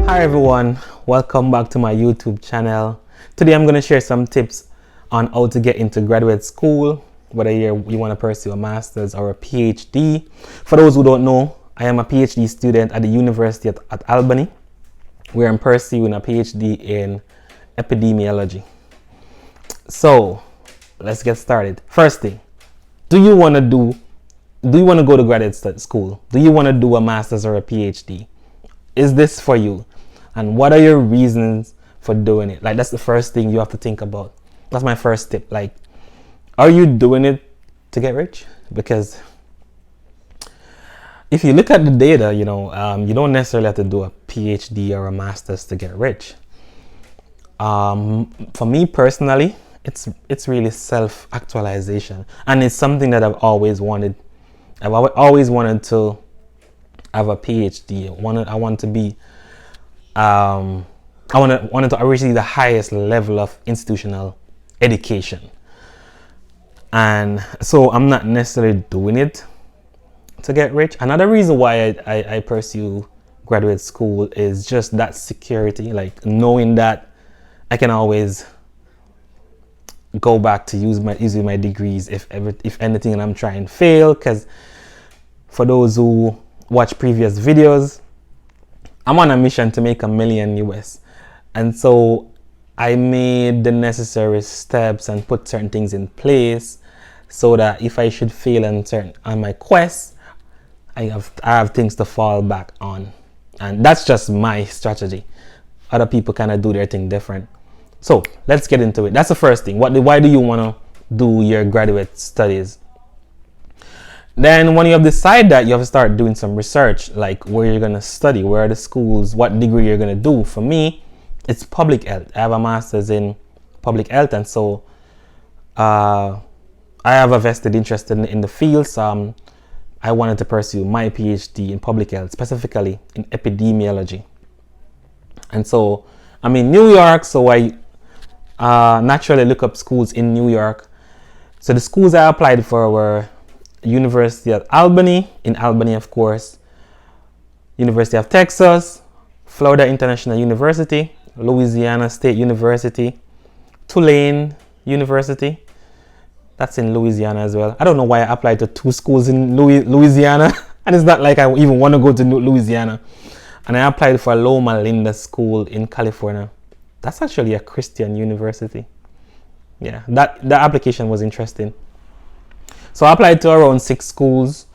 Hi everyone, welcome back to my YouTube channel. Today I'm going to share some tips on how to get into graduate school, whether you want to pursue a master's or a PhD. For those who don't know, I am a PhD student at the University at Albany, where I'm pursuing a PhD in epidemiology. So let's get started. First thing, do you want to go to graduate school? Do you want to do a master's or a PhD? Is this for you? And what are your reasons for doing it? Like, that's the first thing you have to think about. That's my first tip. Like, are you doing it to get rich? Because if you look at the data, you don't necessarily have to do a PhD or a master's to get rich. For me personally, it's really self-actualization, and it's something that I've always wanted. I've always wanted to have a PhD. I wanted to receive the highest level of institutional education, and so I'm not necessarily doing it to get rich. Another reason why I pursue graduate school is just that security, like knowing that I can always go back to using my degrees if anything and I'm trying to fail. Because for those who watch previous videos, I'm on a mission to make $1 million US, and so I made the necessary steps and put certain things in place so that if I should fail on my quest, I have things to fall back on. And that's just my strategy. Other people kind of do their thing different. So let's get into it. That's the first thing. Why do you want to do your graduate studies? Then when you have decided that, you have to start doing some research, like where you're going to study, where are the schools, what degree you're going to do. For me, it's public health. I have a master's in public health, and so I have a vested interest in the field. So I wanted to pursue my PhD in public health, specifically in epidemiology. And so I'm in New York, so I naturally look up schools in New York. So the schools I applied for were University of Albany, in Albany of course, University of Texas, Florida International University, Louisiana State University, Tulane University, that's in Louisiana as well. I don't know why I applied to 2 schools in Louisiana, and it's not like I even want to go to Louisiana. And I applied for Loma Linda School in California. That's actually a Christian university. Yeah, that application was interesting. So I applied to around 6 schools,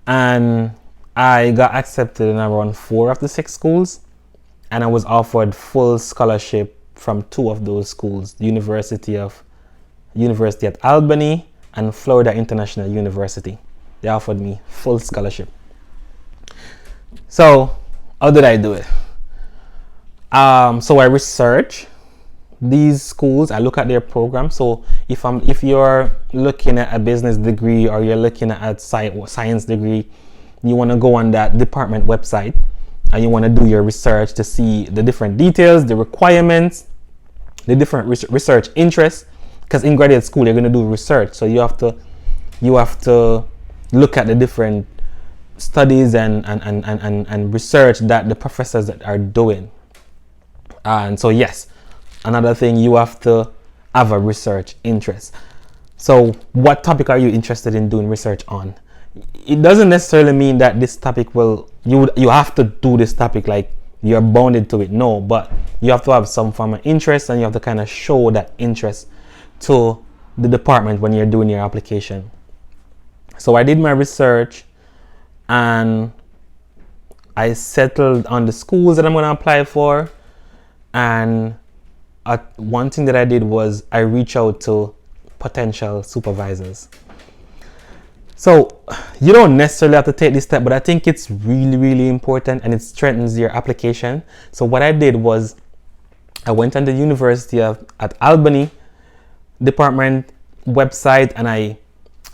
and I got accepted in around 4 of the 6 schools, and I was offered full scholarship from 2 of those schools, the University at Albany and Florida International University. They offered me full scholarship. So how did I do it? So I research these schools. I look at their program. So if you're looking at a business degree or you're looking at a science degree, you want to go on that department website and you want to do your research to see the different details, the requirements, the different research interests. Because in graduate school you're going to do research, so you have to look at the different studies and research that the professors are doing. And so yes, another thing, you have to have a research interest. So what topic are you interested in doing research on? It doesn't necessarily mean that this topic you have to do this topic like you're bounded to it. No, but you have to have some form of interest, and you have to kind of show that interest to the department when you're doing your application. So I did my research and I settled on the schools that I'm going to apply for. And one thing that I did was I reached out to potential supervisors. So you don't necessarily have to take this step, but I think it's really, really important, and it strengthens your application. So what I did was I went on the University at Albany department website, and I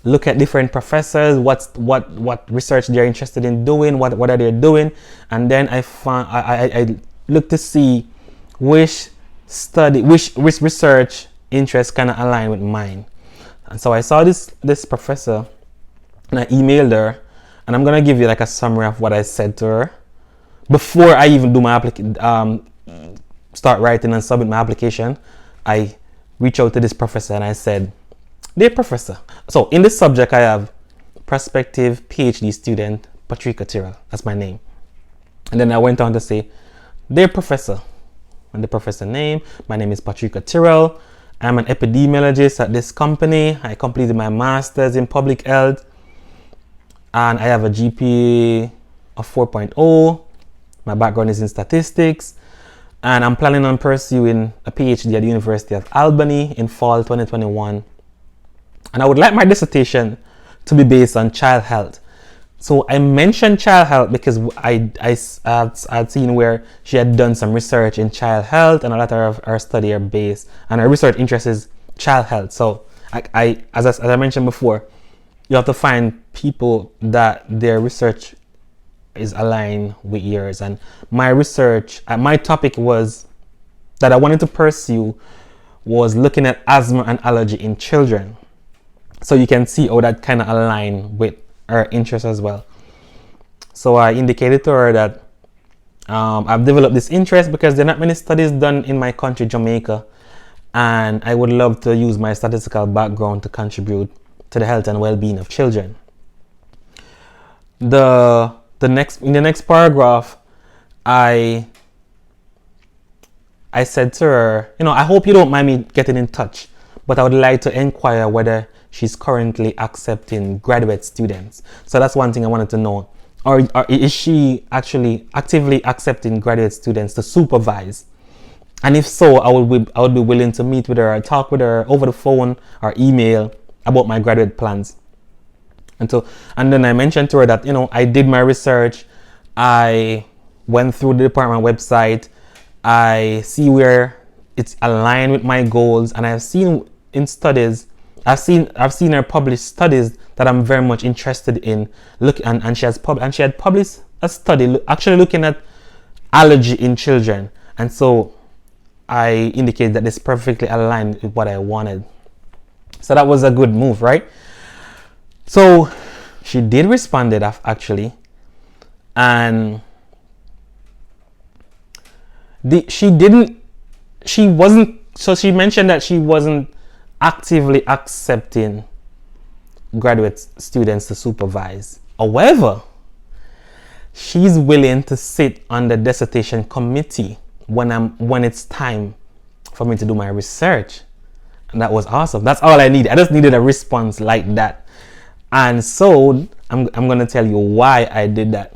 look at different professors, what research they're interested in doing, what are they doing, and then I look to see which research interests kind of align with mine. And so I saw this professor, and I emailed her, and I'm gonna give you like a summary of what I said to her. before I even do my start writing and submit my application, I reached out to this professor and I said, "Dear professor," so in this subject I have prospective PhD student Patricia Tyrrell, that's my name. And then I went on to say, "Dear professor," and the professor name, "my name is Patricia Tyrrell. I'm an epidemiologist at this company. I completed my master's in public health and I have a GPA of 4.0. My background is in statistics and I'm planning on pursuing a PhD at the University of Albany in fall 2021. And I would like my dissertation to be based on child health." So I mentioned child health because I'd seen where she had done some research in child health and a lot of her study are based, and her research interest is child health. So as I mentioned before, you have to find people that their research is aligned with yours. And my research, my topic was that I wanted to pursue was looking at asthma and allergy in children. So you can see how that kind of aligned with her interest as well. So I indicated to her that I've developed this interest because there are not many studies done in my country, Jamaica, and I would love to use my statistical background to contribute to the health and well-being of children. In the next paragraph, I said to her, I hope you don't mind me getting in touch, but I would like to inquire whether she's currently accepting graduate students. So that's one thing I wanted to know. Or is she actually actively accepting graduate students to supervise? And if so, I would be willing to meet with her or talk with her over the phone or email about my graduate plans. And then I mentioned to her that, I did my research. I went through the department website. I see where it's aligned with my goals, and I've seen in studies, I've seen her publish studies that I'm very much interested in. And she had published a study actually looking at allergy in children, and so I indicated that this perfectly aligned with what I wanted. So that was a good move, right? So she did respond actually, and she mentioned that she wasn't actively accepting graduate students to supervise. However, she's willing to sit on the dissertation committee when it's time for me to do my research. And that was awesome. That's all I needed. I just needed a response like that. And so I'm going to tell you why I did that.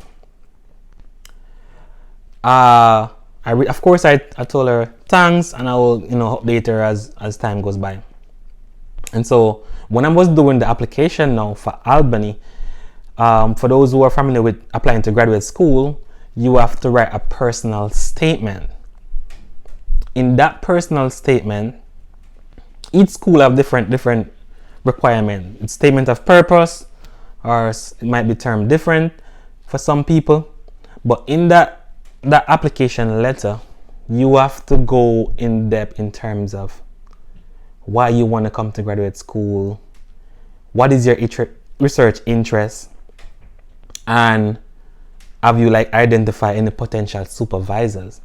Of course, I told her thanks, and I will update her as time goes by. And so when I was doing the application now for Albany, for those who are familiar with applying to graduate school, you have to write a personal statement. In that personal statement, each school have different requirement. It's statement of purpose, or it might be termed different for some people. But in that application letter, you have to go in depth in terms of why you want to come to graduate school, what is your research interest, and have you identified any potential supervisors.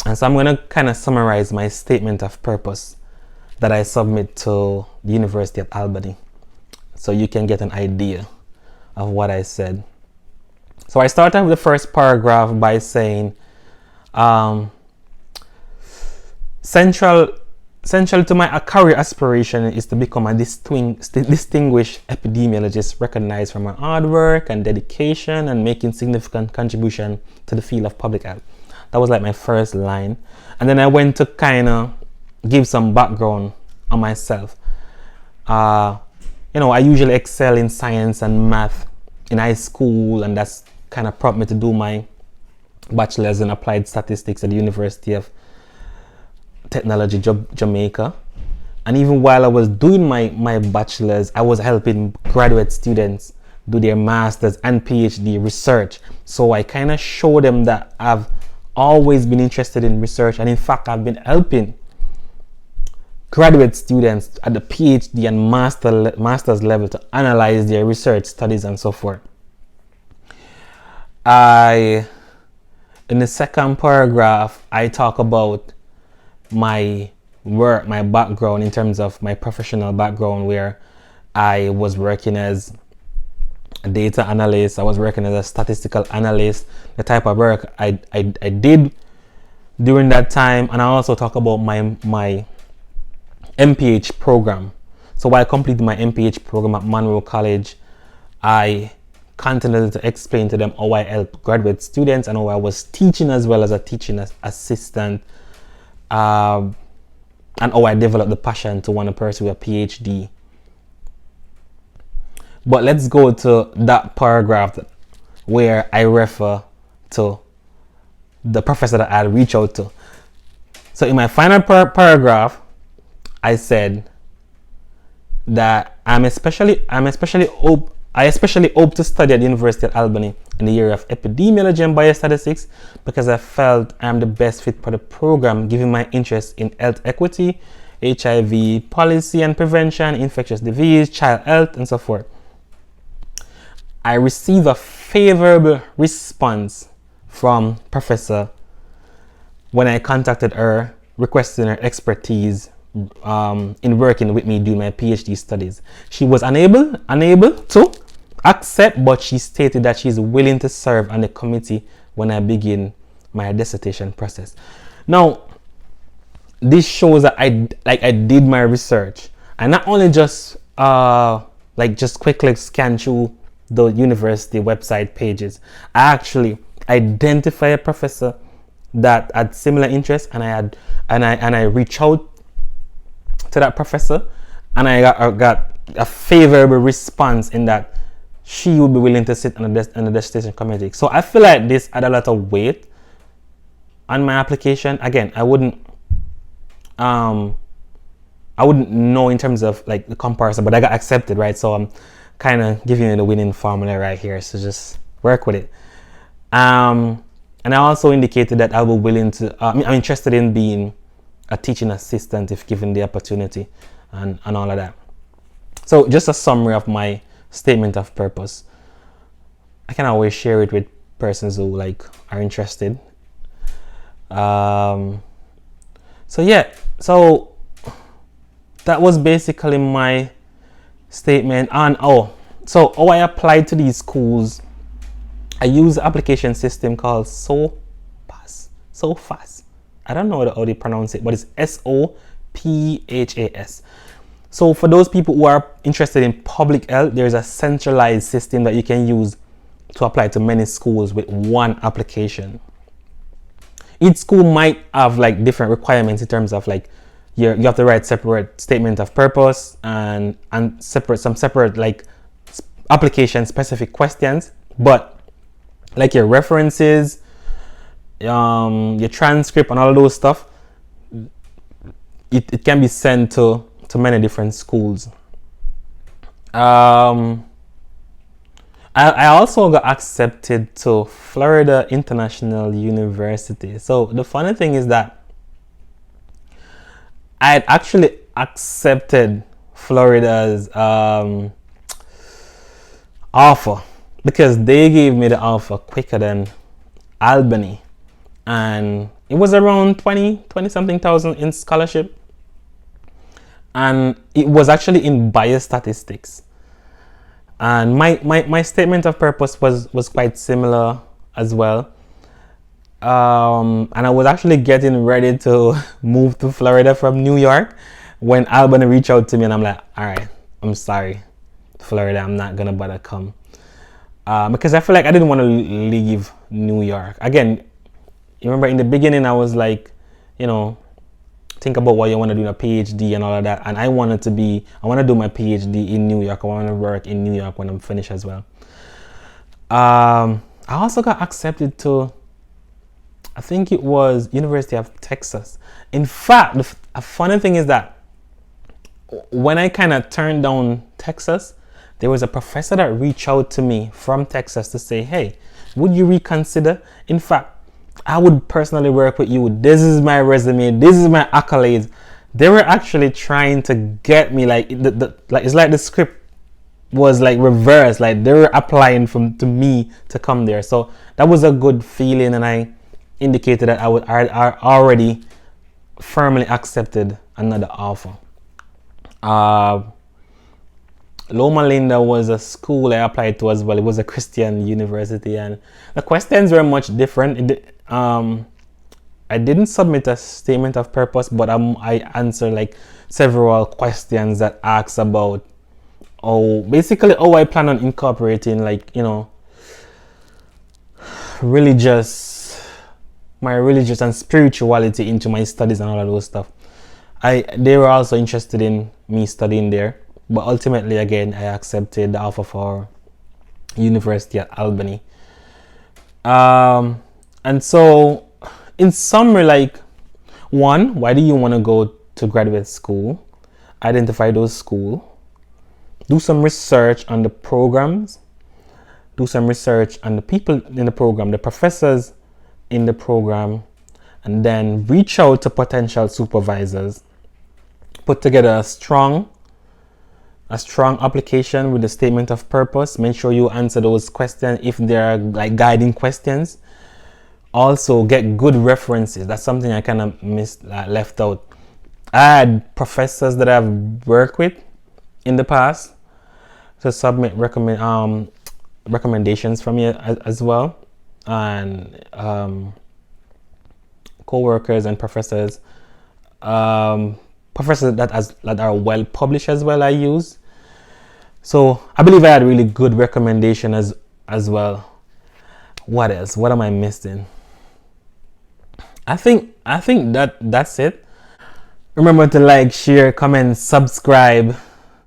And so I'm going to kind of summarize my statement of purpose that I submit to the University of Albany, so you can get an idea of what I said. So I started with the first paragraph by saying, central to my career aspiration is to become a distinguished epidemiologist recognized for my hard work and dedication and making significant contribution to the field of public health. That was my first line. And then I went to kind of give some background on myself. I usually excel in science and math in high school, and that's kind of prompted me to do my bachelor's in applied statistics at the University of Technology, Jamaica. And even while I was doing my bachelor's, I was helping graduate students do their master's and PhD research. So I kind of showed them that I've always been interested in research, and in fact I've been helping graduate students at the PhD and master's level to analyze their research studies and so forth. I In the second paragraph, I talk about my work, my background in terms of my professional background, where I was working as a data analyst, I was working as a statistical analyst, the type of work I did during that time. And I also talk about my MPH program. So while completing my MPH program at Monroe College, I continued to explain to them how I help graduate students and how I was teaching as well as a teaching assistant, and how I developed the passion to want to pursue a PhD. But let's go to that paragraph where I refer to the professor that I reached out to. So in my final paragraph, I said that I especially hope to study at the University of Albany in the area of epidemiology and biostatistics because I felt I am the best fit for the program given my interest in health equity, HIV policy and prevention, infectious disease, child health, and so forth. I received a favorable response from Professor when I contacted her requesting her expertise in working with me doing my PhD studies. She was unable to accept, but she stated that she's willing to serve on the committee when I begin my dissertation process. Now, this shows that I did my research. I not only just quickly scan through the university website pages. I actually identify a professor that had similar interests, and I reach out to that professor, and I got a favorable response in that she would be willing to sit on the dissertation committee. So I feel like this had a lot of weight on my application. Again, I wouldn't know in terms of like the comparison, but I got accepted, right? So I'm kind of giving you the winning formula right here, so just work with it. And I also indicated that I was willing to I'm interested in being a teaching assistant if given the opportunity, and all of that. So just a summary of my statement of purpose. I can always share it with persons who are interested. So yeah, so that was basically my statement. And so how I applied to these schools, I use an application system called SOPHAS. I don't know how they pronounce it, but it's SOPHAS. So for those people who are interested in public health, there's a centralized system that you can use to apply to many schools with one application. Each school might have different requirements in terms of you have to write separate statement of purpose and separate application specific questions, but your references, your transcript and all of those stuff, it can be sent to many different schools. I also got accepted to Florida International University. So the funny thing is that I had actually accepted Florida's offer because they gave me the offer quicker than Albany, and it was around 20 something thousand in scholarship, and it was actually in biostatistics. And my statement of purpose was quite similar as well. And I was actually getting ready to move to Florida from New York when Albany reached out to me, and I'm like, all right, I'm sorry, Florida, I'm not gonna bother come. Because I feel like I didn't want to leave New York. Again, you remember in the beginning I was think about what you want to do in a PhD and all of that, and I want to do my PhD in New York. I want to work in New York when I'm finished as well. I also got accepted to, I think it was University of Texas. In fact, a funny thing is that when I kind of turned down Texas, there was a professor that reached out to me from Texas to say, hey, would you reconsider? In fact, I would personally work with you. This is my resume. This is my accolades. They were actually trying to get me it's like the script was reversed. They were applying to me to come there. So that was a good feeling, and I indicated that I already firmly accepted another offer. Loma Linda was a school I applied to as well. It was a Christian university, and the questions were much different. I didn't submit a statement of purpose, but I answered like several questions that asks about basically how I plan on incorporating, like, you know, my religious and spirituality into my studies and all of those stuff. They were also interested in me studying there, but ultimately, again, I accepted the offer for University at Albany. And so, in summary, like, one, why do you want to go to graduate school? Identify those schools. Do some research on the programs. Do some research on the people in the program, the professors in the program, and then reach out to potential supervisors. Put together a strong application with a statement of purpose. Make sure you answer those questions if they are like guiding questions. Also, get good references. That's something I kind of left out. I had professors that I've worked with in the past to submit recommendations from you as well, and co-workers and professors. Professors that are well published as well I use. So I believe I had really good recommendation as well. What else? What am I missing? I think that's it. Remember to like, share, comment, subscribe.